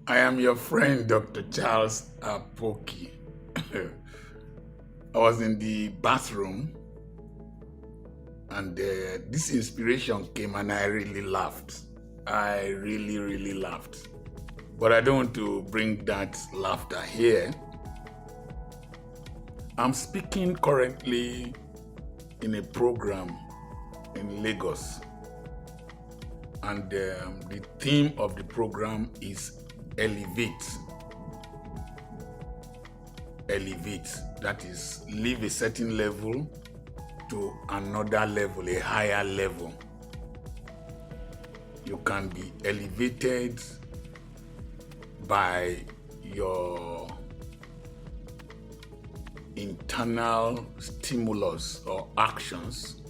I am your friend, Dr. Charles Apoki. I was in the bathroom and this inspiration came and I really laughed. I really laughed. But I don't want to bring that laughter here. I'm speaking currently in a program in Lagos. And the theme of the program is elevate. Elevate, that is, leave a certain level to another level, a higher level. You can be elevated by your internal stimulus or actions.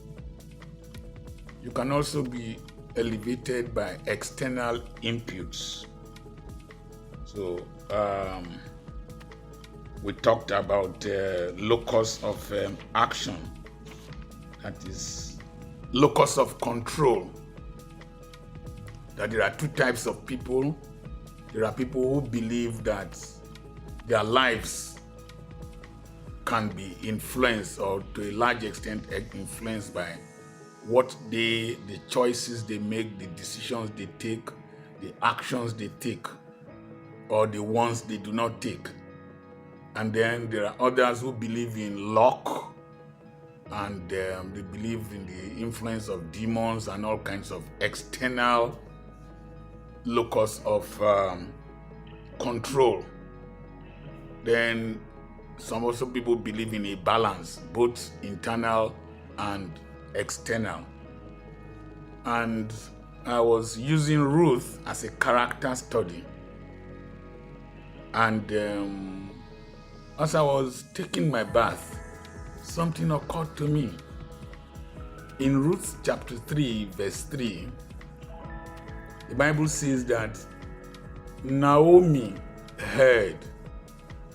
You can also be elevated by external inputs. So we talked about locus of action, that is locus of control, that there are two types of people. There are people who believe that their lives can be influenced, or to a large extent influenced, by the choices they make, the decisions they take, the actions they take, or the ones they do not take. And then there are others who believe in luck, and they believe in the influence of demons and all kinds of external locus of control. Then some also people believe in a balance, both internal and external. And I was using Ruth as a character study. And as I was taking my bath, something occurred to me. In Ruth chapter 3, verse 3, the Bible says that Naomi heard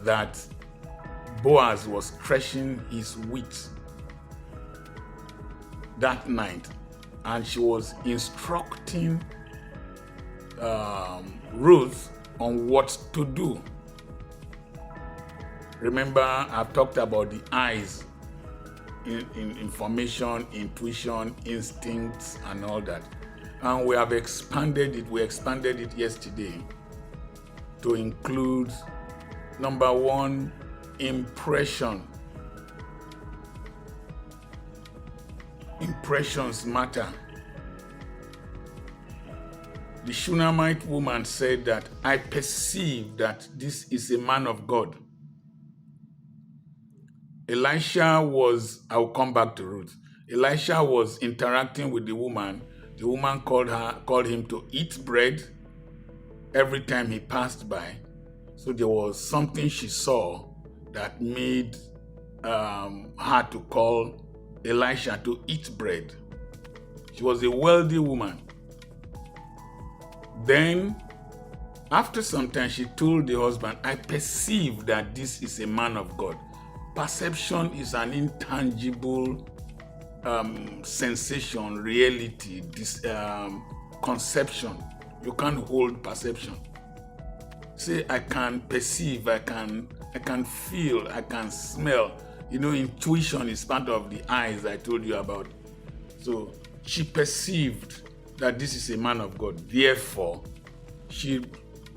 that Boaz was threshing his wheat that night, and she was instructing Ruth on what to do. Remember, I've talked about the eyes in information, intuition, instincts, and all that. And we have expanded it. We expanded it yesterday to include, number one, impression. Impressions matter. The Shunammite woman said that, I perceive that this is a man of God. Elisha was, I will come back to Ruth. Elisha was interacting with the woman. The woman called him to eat bread every time he passed by. So there was something she saw that made her to call Elisha to eat bread. She was a wealthy woman. Then, after some time, she told the husband, I perceive that this is a man of God. Perception is an intangible sensation, reality, conception. You can't hold perception. Say, I can perceive, I can feel, I can smell. You know, intuition is part of the eyes I told you about. So she perceived that this is a man of God. Therefore, she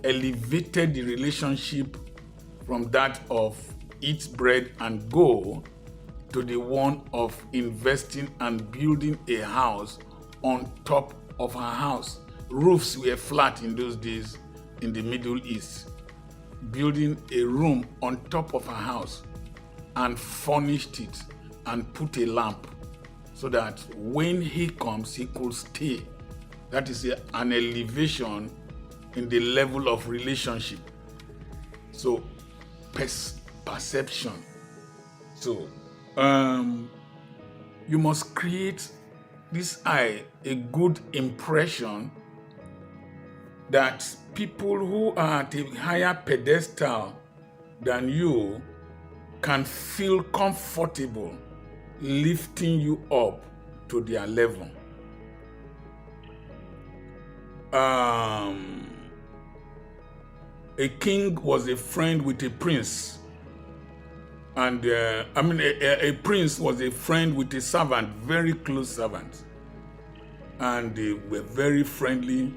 elevated the relationship from that of eat bread and go to the one of investing and building a house on top of her house. Roofs were flat in those days in the Middle East. Building a room on top of her house and furnished it and put a lamp so that when he comes, he could stay. That is an elevation in the level of relationship. So, perception. So, you must create this eye a good impression that people who are at a higher pedestal than you can feel comfortable lifting you up to their level. a king was a friend with a prince. And a prince was a friend with a servant, very close servant. And they were very friendly.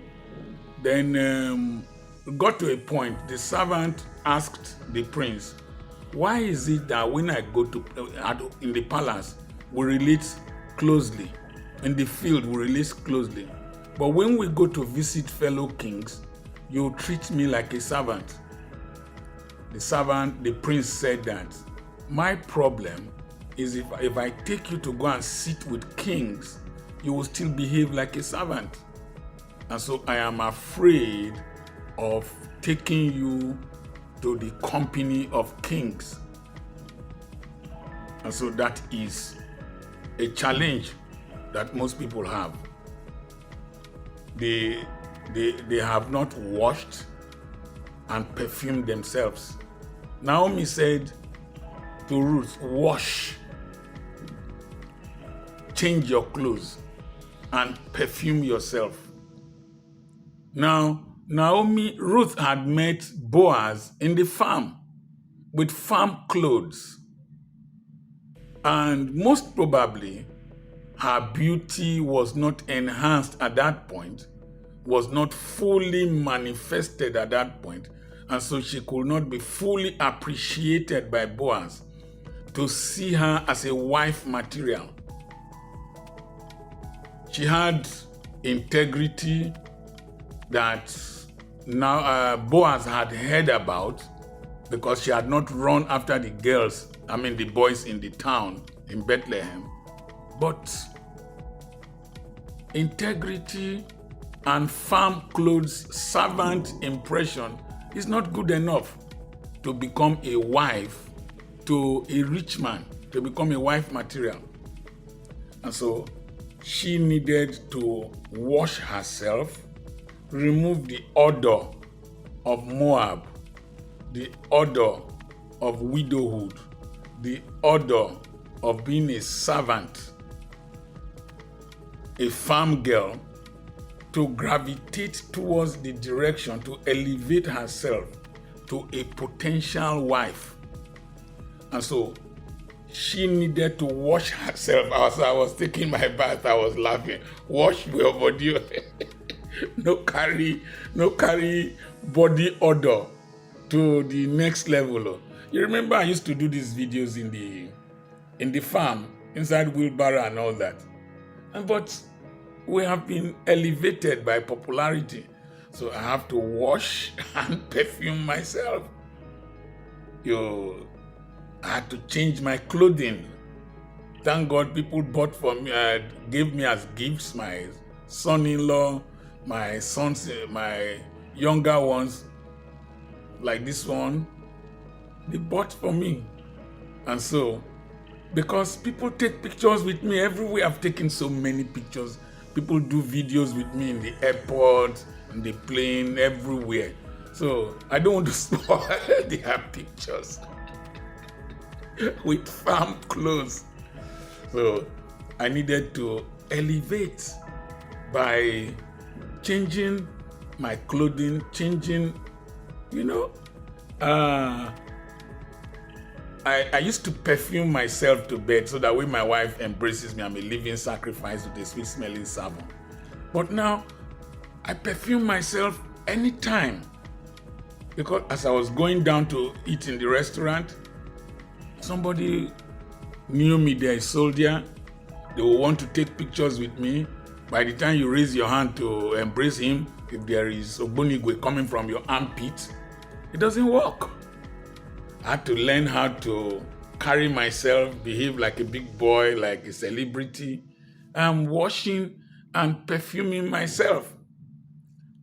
Then it got to a point, the servant asked the prince, why is it that when I go to in the palace, we relate closely, in the field we relate closely, but when we go to visit fellow kings, you treat me like a servant? The prince said that, my problem is if I take you to go and sit with kings, you will still behave like a servant. And so I am afraid of taking you to the company of kings. And so that is a challenge that most people have. They have not washed and perfumed themselves. Naomi said to Ruth, wash, change your clothes, and perfume yourself. Now, Ruth had met Boaz in the farm with farm clothes. And most probably, her beauty was not enhanced at that point, was not fully manifested at that point, and so she could not be fully appreciated by Boaz to see her as a wife material. She had integrity that now Boaz had heard about, because she had not run after the boys in the town in Bethlehem. But integrity and farm clothes servant impression is not good enough to become a wife to a rich man, to become a wife material. And so she needed to wash herself, remove the odor of Moab, the odor of widowhood, the odor of being a servant, a farm girl, to gravitate towards the direction to elevate herself to a potential wife. And so she needed to wash herself. As I was taking my bath, I was laughing. Wash your body. No carry body odor to the next level. You remember I used to do these videos in the farm, inside wheelbarrow and all that. But we have been elevated by popularity. So I have to wash and perfume myself. I had to change my clothing. Thank God people bought for me, gave me as gifts, my son-in-law, my sons, my younger ones, like this one, they bought for me. And so, because people take pictures with me everywhere, I've taken so many pictures. People do videos with me in the airport, in the plane, everywhere. So I don't want to spoil their pictures with farm clothes. So I needed to elevate by changing my clothing, I used to perfume myself to bed so that when my wife embraces me, I'm a living sacrifice with a sweet-smelling savon. But now, I perfume myself anytime. Because as I was going down to eat in the restaurant, somebody knew me, they're a soldier. They will want to take pictures with me. By the time you raise your hand to embrace him, if there is Ogbonigwe coming from your armpit, it doesn't work. I had to learn how to carry myself, behave like a big boy, like a celebrity. I'm washing and perfuming myself.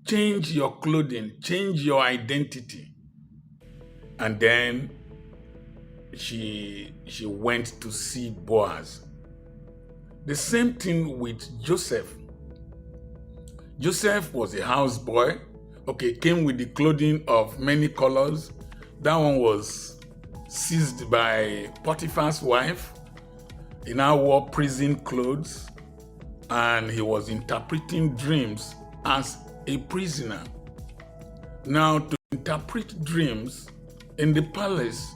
Change your clothing, change your identity. And then she went to see Boaz. The same thing with Joseph. Joseph was a houseboy, came with the clothing of many colors. That one was seized by Potiphar's wife. He now wore prison clothes and he was interpreting dreams as a prisoner. Now, to interpret dreams in the palace,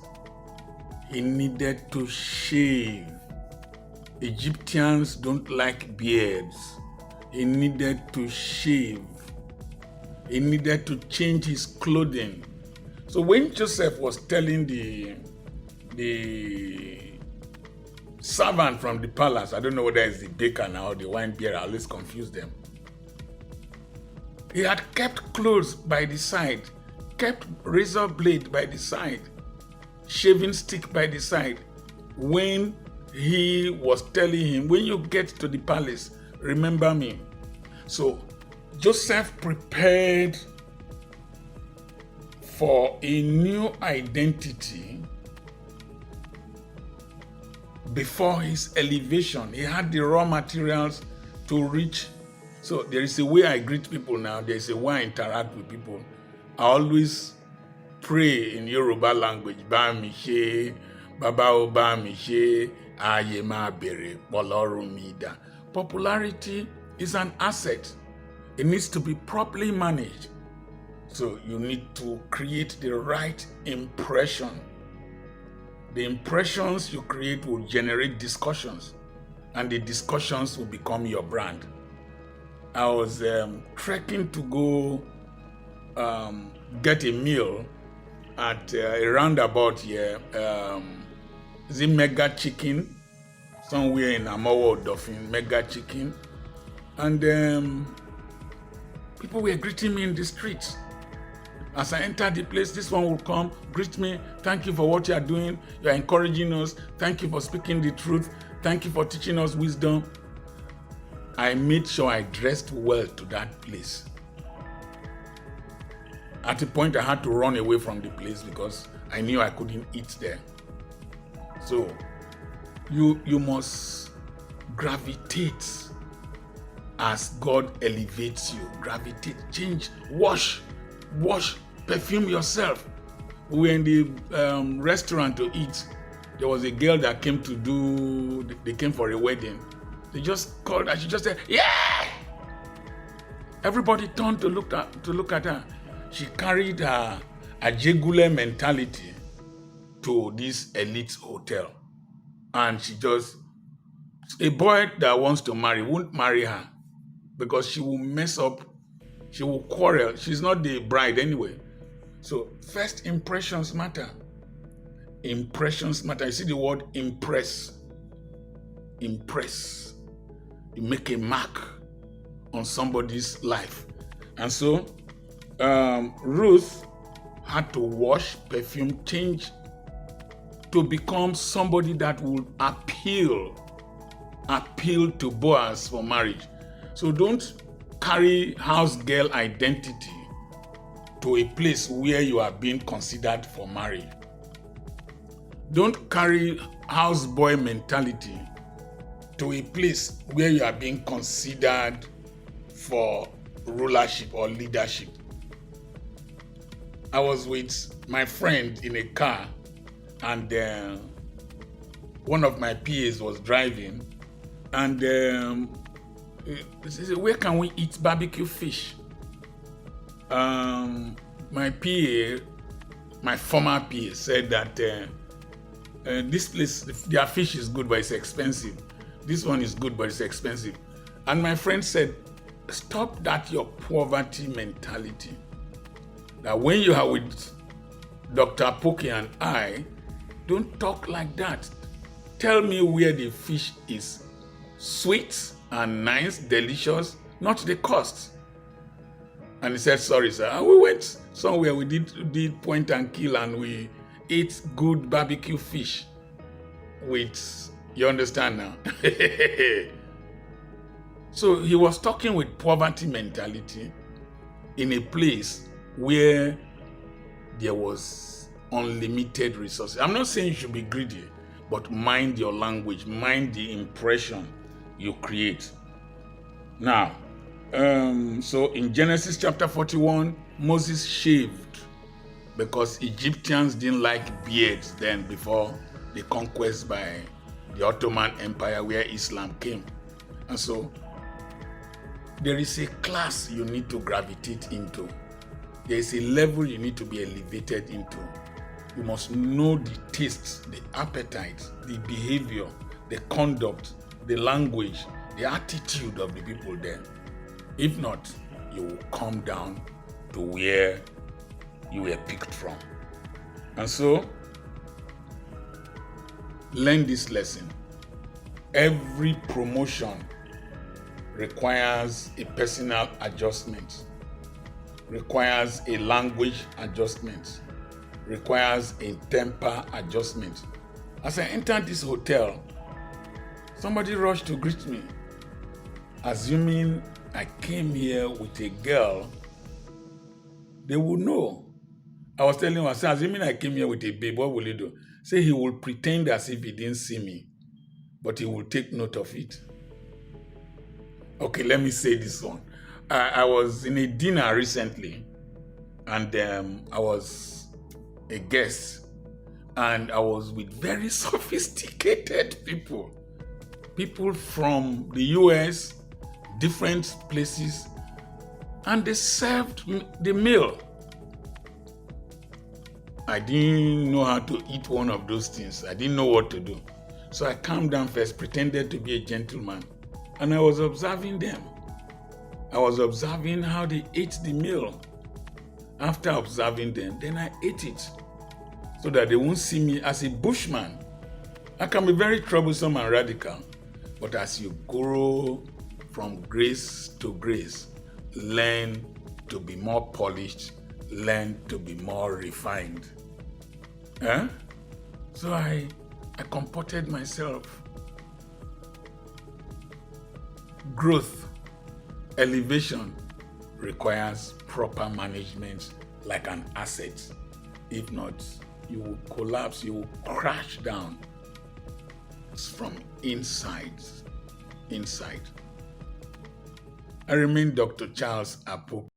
he needed to shave. Egyptians don't like beards. He needed to shave. He needed to change his clothing. So when Joseph was telling the servant from the palace, I don't know whether it's the baker now or the wine bearer, I always confuse them. He had kept clothes by the side, kept razor blade by the side, shaving stick by the side. When he was telling him, when you get to the palace, remember me. So Joseph prepared for a new identity before his elevation. He had the raw materials to reach. So there is a way I greet people now. There is a way I interact with people. I always pray in Yoruba language. Ba mi se, baba o ba mi se, aye ma bere, Ọlọ́run mi dá. Popularity is an asset. It needs to be properly managed. So you need to create the right impression. The impressions you create will generate discussions, and the discussions will become your brand. I was trekking to go get a meal at a roundabout here. Is it Mega Chicken? Somewhere in Amowo Dolphin, Mega Chicken. And people were greeting me in the streets. As I entered the place, this one will come, greet me. Thank you for what you are doing. You are encouraging us. Thank you for speaking the truth. Thank you for teaching us wisdom. I made sure I dressed well to that place. At a point, I had to run away from the place because I knew I couldn't eat there. So you must gravitate as God elevates you. Gravitate, change, wash, perfume yourself. We were in the restaurant to eat. There was a girl that came they came for a wedding. They just called her. She just said, "Yeah!" Everybody turned to look at her. She carried a Jegule mentality to this elite hotel. And a boy that wants to marry won't marry her because she will mess up, she will quarrel. She's not the bride anyway. So first impressions matter. Impressions matter. You see the word impress. Impress. You make a mark on somebody's life. And so Ruth had to wash, perfume, change to become somebody that would appeal to Boaz for marriage. So don't carry house girl identity to a place where you are being considered for marriage. Don't carry house boy mentality to a place where you are being considered for rulership or leadership. I was with my friend in a car, and one of my PAs was driving, and he said, "Where can we eat barbecue fish?" My PA, my former PA, said that this place, their fish is good, but it's expensive. This one is good, but it's expensive. And my friend said, "Stop that your poverty mentality. That when you are with Dr. Apoki and I, don't talk like that. Tell me where the fish is sweet and nice, delicious, not the cost." And he said, "Sorry, sir. And we went somewhere, we did point and kill, and we ate good barbecue fish with, you understand now?" So he was talking with poverty mentality in a place where there was unlimited resources. I'm not saying you should be greedy, but mind your language, mind the impression you create. Now, so in Genesis chapter 41, Moses shaved because Egyptians didn't like beards then before the conquest by the Ottoman Empire where Islam came. And so there is a class you need to gravitate into. There is a level you need to be elevated into. You must know the tastes, the appetite, the behavior, the conduct, the language, the attitude of the people there. If not, you will come down to where you were picked from. And so, learn this lesson. Every promotion requires a personal adjustment, requires a language adjustment, requires a temper adjustment. As I entered this hotel, somebody rushed to greet me, assuming I came here with a girl. They would know. I was telling him, I said, assuming I came here with a babe, what will he do? Say he will pretend as if he didn't see me, but he will take note of it. Okay, let me say this one. I was in a dinner recently, and I was a guest, and I was with very sophisticated people. People from the US, different places, and they served the meal. I didn't know how to eat one of those things. I didn't know what to do. So I calmed down first, pretended to be a gentleman, and I was observing them. I was observing how they ate the meal. After observing them, then I ate it so that they won't see me as a bushman. I can be very troublesome and radical, but as you grow from grace to grace, learn to be more polished, learn to be more refined. So I comported myself. Growth, elevation requires proper management like an asset. If not, you will collapse, you will crash down. It's from inside. I remain Dr. Charles Apoki.